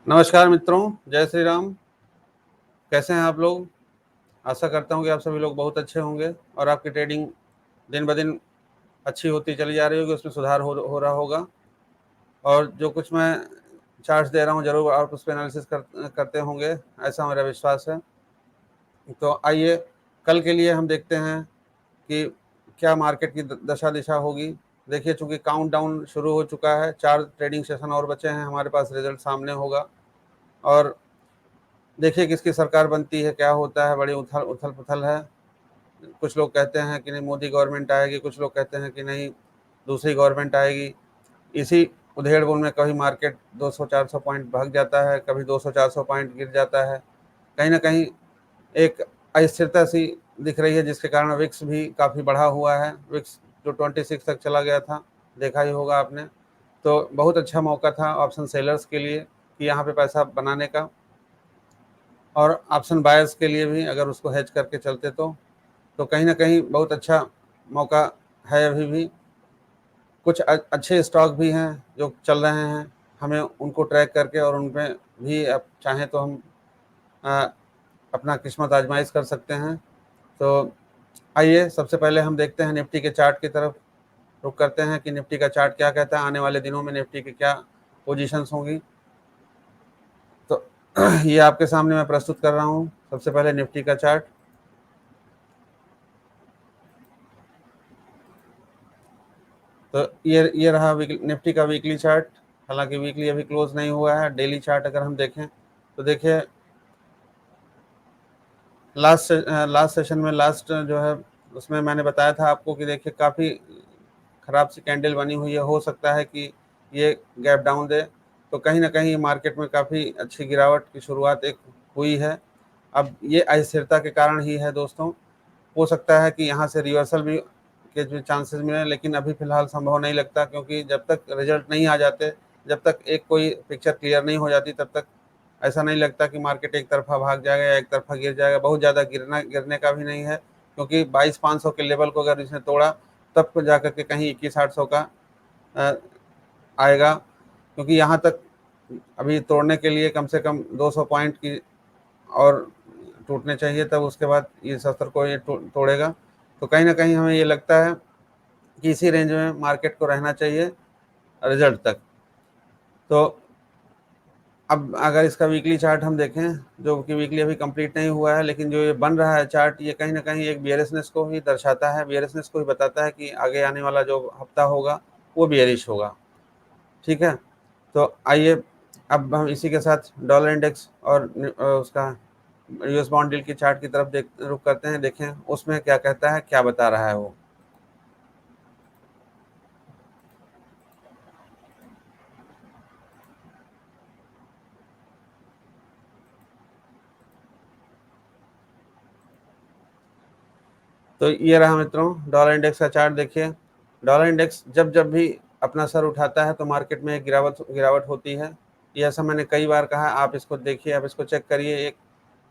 नमस्कार मित्रों, जय श्री राम। कैसे हैं आप लोग? आशा करता हूँ कि आप सभी लोग बहुत अच्छे होंगे और आपकी ट्रेडिंग दिन ब दिन अच्छी होती चली जा रही होगी, उसमें सुधार हो रहा होगा। और जो कुछ मैं चार्ट्स दे रहा हूँ ज़रूर आप उस पर एनालिसिस करते होंगे, ऐसा मेरा विश्वास है। तो आइए कल के लिए हम देखते हैं कि क्या मार्केट की दशा दिशा होगी। देखिए, चूंकि काउंटडाउन शुरू हो चुका है, 4 ट्रेडिंग सेशन और बचे हैं, हमारे पास रिजल्ट सामने होगा। और देखिए किसकी सरकार बनती है, क्या होता है, बड़ी उथल पुथल है। कुछ लोग कहते हैं कि नहीं मोदी गवर्नमेंट आएगी, कुछ लोग कहते हैं कि नहीं दूसरी गवर्नमेंट आएगी। इसी उधेड़-बुन में कभी मार्केट 200-400 पॉइंट भाग जाता है, कभी 200-400 पॉइंट गिर जाता है। कहीं ना कहीं एक अस्थिरता सी दिख रही है, जिसके कारण विक्स भी काफ़ी बढ़ा हुआ है। विक्स जो 26 तक चला गया था, देखा ही होगा आपने। तो बहुत अच्छा मौका था ऑप्शन सेलर्स के लिए कि यहाँ पे पैसा बनाने का, और ऑप्शन बायर्स के लिए भी अगर उसको हेज करके चलते तो कहीं ना कहीं बहुत अच्छा मौका है। अभी भी कुछ अच्छे स्टॉक भी हैं जो चल रहे हैं, हमें उनको ट्रैक करके और उनमें भी अब चाहें तो हम आ, अपना किस्मत आजमाइश कर सकते हैं। तो आइए सबसे पहले हम देखते हैं निफ्टी के चार्ट की तरफ रुख करते हैं कि निफ्टी का चार्ट क्या कहता है, आने वाले दिनों में निफ्टी की क्या पोजीशंस होंगी। तो ये आपके सामने मैं प्रस्तुत कर रहा हूँ सबसे पहले निफ्टी का चार्ट। तो ये रहा निफ्टी का वीकली चार्ट। हालांकि वीकली अभी क्लोज नहीं हुआ है। डेली चार्ट अगर हम देखें तो देखिए लास्ट सेशन में लास्ट जो है उसमें मैंने बताया था आपको कि देखिए काफ़ी ख़राब सी कैंडल बनी हुई है, हो सकता है कि ये गैप डाउन दे। तो कहीं ना कहीं मार्केट में काफ़ी अच्छी गिरावट की शुरुआत एक हुई है। अब ये अस्थिरता के कारण ही है दोस्तों। हो सकता है कि यहाँ से रिवर्सल भी के जो चांसेस मिले, लेकिन अभी फ़िलहाल संभव नहीं लगता, क्योंकि जब तक रिजल्ट नहीं आ जाते, जब तक एक कोई पिक्चर क्लियर नहीं हो जाती, तब तक ऐसा नहीं लगता कि मार्केट एक तरफा भाग जाएगा या एक तरफा गिर जाएगा। बहुत ज़्यादा गिरने का भी नहीं है, क्योंकि 22,500 के लेवल को अगर इसने तोड़ा तब को जाकर के कहीं 21,800 का आएगा। क्योंकि यहाँ तक अभी तोड़ने के लिए कम से कम 200 पॉइंट की और टूटने चाहिए, तब उसके बाद ये 70 को ये तोड़ेगा। तो कहीं ना कहीं हमें ये लगता है कि इसी रेंज में मार्केट को रहना चाहिए रिजल्ट तक। तो अब अगर इसका वीकली चार्ट हम देखें, जो कि वीकली अभी कंप्लीट नहीं हुआ है, लेकिन जो ये बन रहा है चार्ट, ये कहीं ना कहीं एक बियरिशनेस को ही दर्शाता है, बियरिशनेस को ही बताता है कि आगे आने वाला जो हफ्ता होगा वो बियरिश होगा। ठीक है, तो आइए अब हम इसी के साथ डॉलर इंडेक्स और उसका यूएस बॉन्ड डील की चार्ट की तरफ रुख करते हैं। देखें उसमें क्या कहता है, क्या बता रहा है वो। तो ये रहा मित्रों डॉलर इंडेक्स का चार्ट। देखिए डॉलर इंडेक्स जब जब भी अपना सर उठाता है तो मार्केट में एक गिरावट होती है। ये ऐसा मैंने कई बार कहा, आप इसको देखिए, आप इसको चेक करिए। एक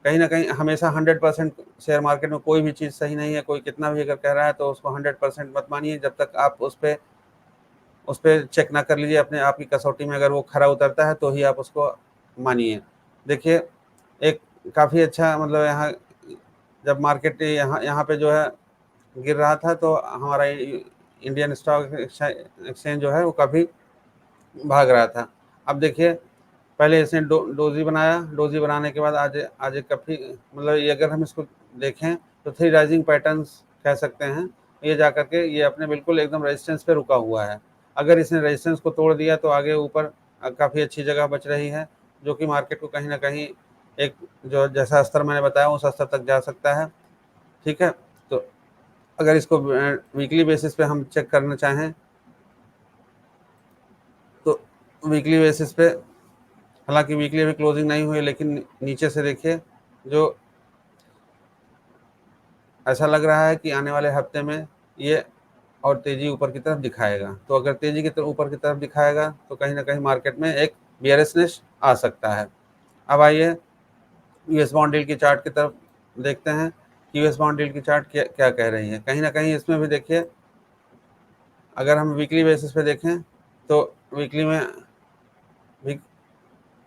कहीं ना कहीं हमेशा 100% शेयर मार्केट में कोई भी चीज़ सही नहीं है। कोई कितना भी अगर कह रहा है तो उसको 100% मत मानिए, जब तक आप उस पर चेक ना कर लीजिए अपने आप की कसौटी में। अगर वो खरा उतरता है तो ही आप उसको मानिए। देखिए एक काफ़ी अच्छा मतलब यहाँ जब मार्केट यहाँ यहाँ पे जो है गिर रहा था, तो हमारा इंडियन स्टॉक एक्सचेंज जो है वो काफ़ी भाग रहा था। अब देखिए पहले इसने डोजी बनाया, डोजी बनाने के बाद आज आज एक काफ़ी मतलब ये अगर हम इसको देखें तो 3 राइजिंग पैटर्न्स कह सकते हैं। ये जा करके ये अपने बिल्कुल एकदम रेजिस्टेंस पे रुका हुआ है। अगर इसने रेजिस्टेंस को तोड़ दिया तो आगे ऊपर काफ़ी अच्छी जगह बच रही है, जो कि मार्केट को कहीं ना कहीं एक जो जैसा स्तर मैंने बताया उस स्तर तक जा सकता है। ठीक है, तो अगर इसको वीकली बेसिस पे हम चेक करना चाहें तो वीकली बेसिस पे, हालांकि वीकली अभी क्लोजिंग नहीं हुई, लेकिन नीचे से देखिए जो ऐसा लग रहा है कि आने वाले हफ्ते में ये और तेज़ी ऊपर की तरफ दिखाएगा। तो अगर तेज़ी की तरफ ऊपर की तरफ दिखाएगा तो कहीं ना कहीं मार्केट में एक बियरिशनेस आ सकता है। अब आइए यूएस बॉन्ड डील की चार्ट की तरफ देखते हैं कि यूएस बॉन्ड डील की चार्ट क्या क्या कह रही है। कहीं ना कहीं इसमें भी देखिए, अगर हम वीकली बेसिस पे देखें तो वीकली में भी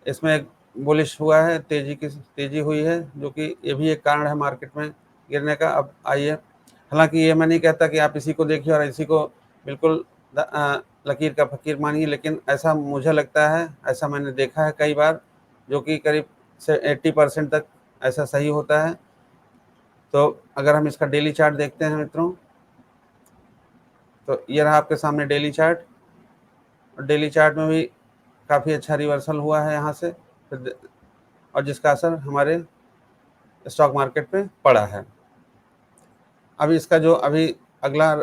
इसमें एक बुलिश हुआ है, तेजी हुई है, जो कि ये भी एक कारण है मार्केट में गिरने का। अब आइए, हालांकि ये मैं नहीं कहता कि आप इसी को देखिए और इसी को बिल्कुल लकीर का फकीर मानिए, लेकिन ऐसा मुझे लगता है, ऐसा मैंने देखा है कई बार, जो कि करीब से 80% तक ऐसा सही होता है। तो अगर हम इसका डेली चार्ट देखते हैं मित्रों, तो ये रहा आपके सामने डेली चार्ट। और डेली चार्ट में भी काफ़ी अच्छा रिवर्सल हुआ है यहाँ से, और जिसका असर हमारे स्टॉक मार्केट पे पड़ा है। अभी इसका जो अभी अगला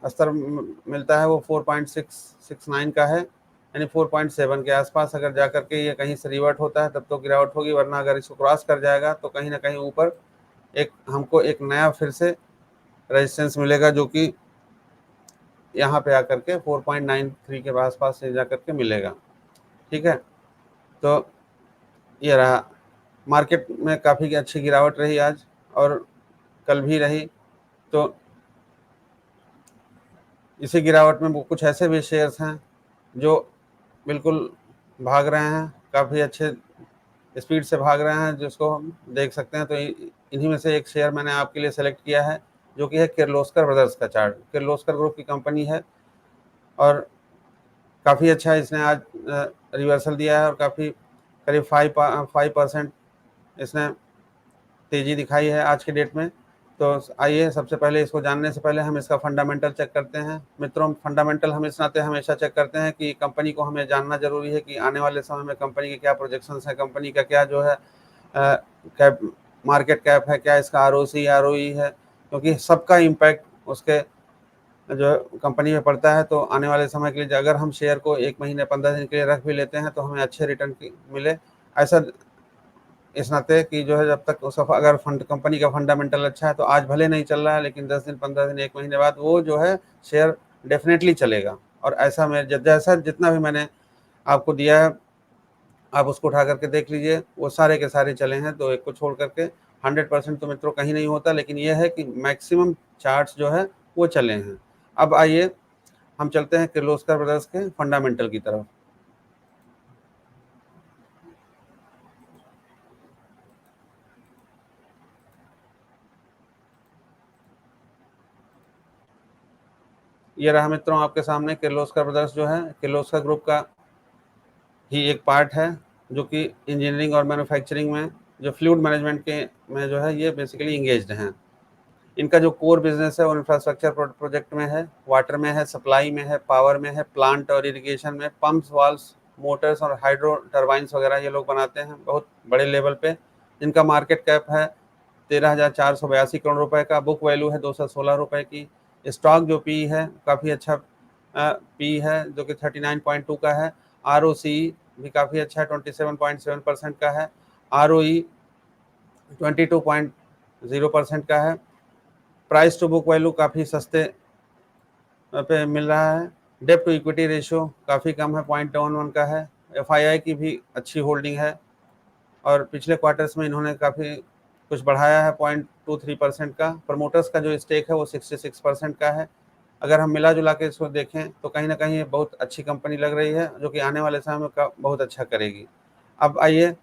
स्तर मिलता है वो 4.669 का है, यानी 4.7 के आसपास अगर जा करके ये कहीं से रिवर्ट होता है तब तो गिरावट होगी, वरना अगर इसको क्रॉस कर जाएगा तो कहीं ना कहीं ऊपर हमको एक नया फिर से रेजिस्टेंस मिलेगा, जो कि यहाँ पे आकर के 4.93 के आसपास से जा करके मिलेगा। ठीक है, तो ये रहा, मार्केट में काफ़ी अच्छी गिरावट रही आज और कल भी रही। तो इसी गिरावट में वो कुछ ऐसे भी शेयर्स हैं जो बिल्कुल भाग रहे हैं, काफ़ी अच्छे स्पीड से भाग रहे हैं, जिसको हम देख सकते हैं। तो इन्हीं में से एक शेयर मैंने आपके लिए सेलेक्ट किया है, जो कि है किर्लोस्कर ब्रदर्स का चार्ट। किर्लोस्कर ग्रुप की कंपनी है और काफ़ी अच्छा इसने आज रिवर्सल दिया है और काफ़ी करीब 5% इसने तेज़ी दिखाई है आज की डेट में। तो आइए, सबसे पहले इसको जानने से पहले हम इसका फंडामेंटल चेक करते हैं। मित्रों, फंडामेंटल हम इस नाते हमेशा चेक करते हैं कि कंपनी को हमें जानना जरूरी है कि आने वाले समय में कंपनी के क्या प्रोजेक्शंस हैं, कंपनी का क्या जो है कैप, मार्केट कैप है, क्या इसका आरओसी आरओई है, क्योंकि सबका इम्पैक्ट उसके जो कंपनी में पड़ता है। तो आने वाले समय के लिए अगर हम शेयर को 1 महीने 15 दिन के लिए रख भी लेते हैं तो हमें अच्छे रिटर्न मिले, ऐसा इस नाते कि जो है जब तक उसका अगर फंड कंपनी का फंडामेंटल अच्छा है तो आज भले नहीं चल रहा है, लेकिन 10 दिन 15 दिन 1 महीने बाद वो जो है शेयर डेफिनेटली चलेगा। और ऐसा मैं जैसा जितना भी मैंने आपको दिया है आप उसको उठा करके देख लीजिए, वो सारे के सारे चले हैं। तो एक को छोड़ करके 100% तो मित्रों कहीं नहीं होता, लेकिन यह है कि मैक्सिमम चार्ट्स जो है वो चले हैं। अब आइए हम चलते हैं किर्लोस्कर ब्रदर्स के फंडामेंटल की तरफ। ये रहा मित्रों आपके सामने किर्लोस्कर ब्रदर्स, जो है किर्लोस्कर ग्रुप का ही एक पार्ट है, जो कि इंजीनियरिंग और मैन्युफैक्चरिंग में, जो फ्लूइड मैनेजमेंट के में जो है ये बेसिकली इंगेज्ड हैं। इनका जो कोर बिजनेस है वो इंफ्रास्ट्रक्चर प्रोजेक्ट में है, वाटर में है, सप्लाई में है, पावर में है, प्लांट और इरिगेशन में, पंप्स, वाल्व्स, मोटर्स और हाइड्रो टर्बाइंस वगैरह ये लोग बनाते हैं बहुत बड़े लेवल पे। इनका मार्केट कैप है 13,482 करोड़ रुपए का, बुक वैल्यू है 216 रुपए की। स्टॉक जो पी है काफ़ी अच्छा पी है, जो कि 39.2 का है। आर भी काफ़ी अच्छा है, 27.7% का है। ROE 22.0% का है। प्राइस टू बुक वैल्यू काफ़ी सस्ते पे मिल रहा है। डेप्ट टू इक्विटी रेशियो काफ़ी कम है, 0.11 का है। FII की भी अच्छी होल्डिंग है और पिछले क्वार्टर्स में इन्होंने काफ़ी कुछ बढ़ाया है, 0.23% का। प्रमोटर्स का जो स्टेक है वो 66% का है। अगर हम मिला जुला के इसको देखें तो कहीं ना कहीं ये बहुत अच्छी कंपनी लग रही है, जो कि आने वाले समय में बहुत अच्छा करेगी। अब आइए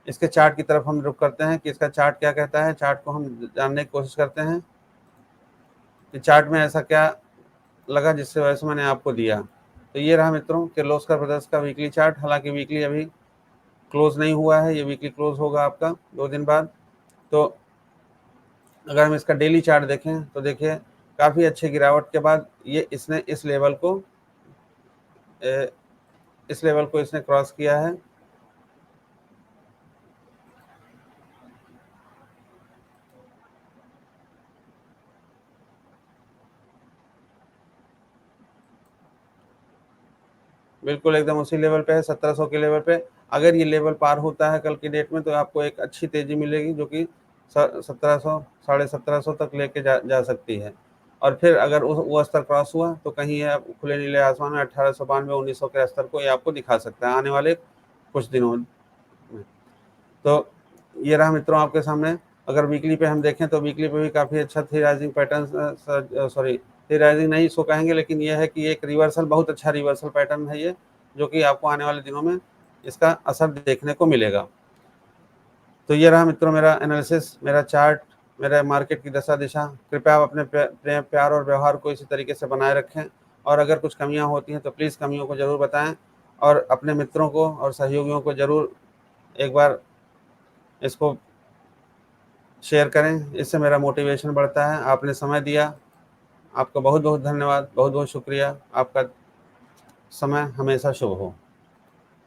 इसके चार्ट की तरफ हम रुख करते हैं कि इसका चार्ट क्या कहता है। चार्ट को हम जानने की कोशिश करते हैं कि चार्ट में ऐसा क्या लगा जिससे वजह से मैंने आपको दिया। तो ये रहा मित्रों किर्लोस्कर ब्रदर्स का वीकली चार्ट। हालांकि वीकली अभी क्लोज नहीं हुआ है, ये वीकली क्लोज होगा आपका 2 दिन बाद। तो अगर हम इसका डेली चार्ट देखें तो देखिए काफ़ी अच्छी गिरावट के बाद ये इसने इस लेवल को इसने क्रॉस किया है। बिल्कुल एकदम उसी लेवल पे है, 1700 के लेवल पे। अगर ये लेवल पार होता है कल की डेट में तो आपको एक अच्छी तेजी मिलेगी, जो कि 1700 1750 तक लेके जा सकती है। और फिर अगर वो स्तर क्रॉस हुआ तो कहीं ये खुले नीले आसमान में 1892 1900 के स्तर को ये आपको दिखा सकता है आने वाले कुछ दिनों में। तो ये रहा मित्रों आपके सामने। अगर वीकली पे हम देखें तो वीकली पे भी काफ़ी अच्छा थी राइजिंग पैटर्न, सॉरी थी राइजिंग नहीं इसको कहेंगे, लेकिन यह है कि एक रिवर्सल, बहुत अच्छा रिवर्सल पैटर्न है ये, जो कि आपको आने वाले दिनों में इसका असर देखने को मिलेगा। तो ये रहा मित्रों मेरा एनालिसिस, मेरा चार्ट, मेरे मार्केट की दशा दिशा। कृपया आप अपने प्रेम, प्यार और व्यवहार को इसी तरीके से बनाए रखें, और अगर कुछ कमियां होती हैं तो प्लीज़ कमियों को ज़रूर बताएं, और अपने मित्रों को और सहयोगियों को ज़रूर एक बार इसको शेयर करें। इससे मेरा मोटिवेशन बढ़ता है। आपने समय दिया, आपका बहुत बहुत धन्यवाद, बहुत बहुत शुक्रिया। आपका समय हमेशा शुभ हो।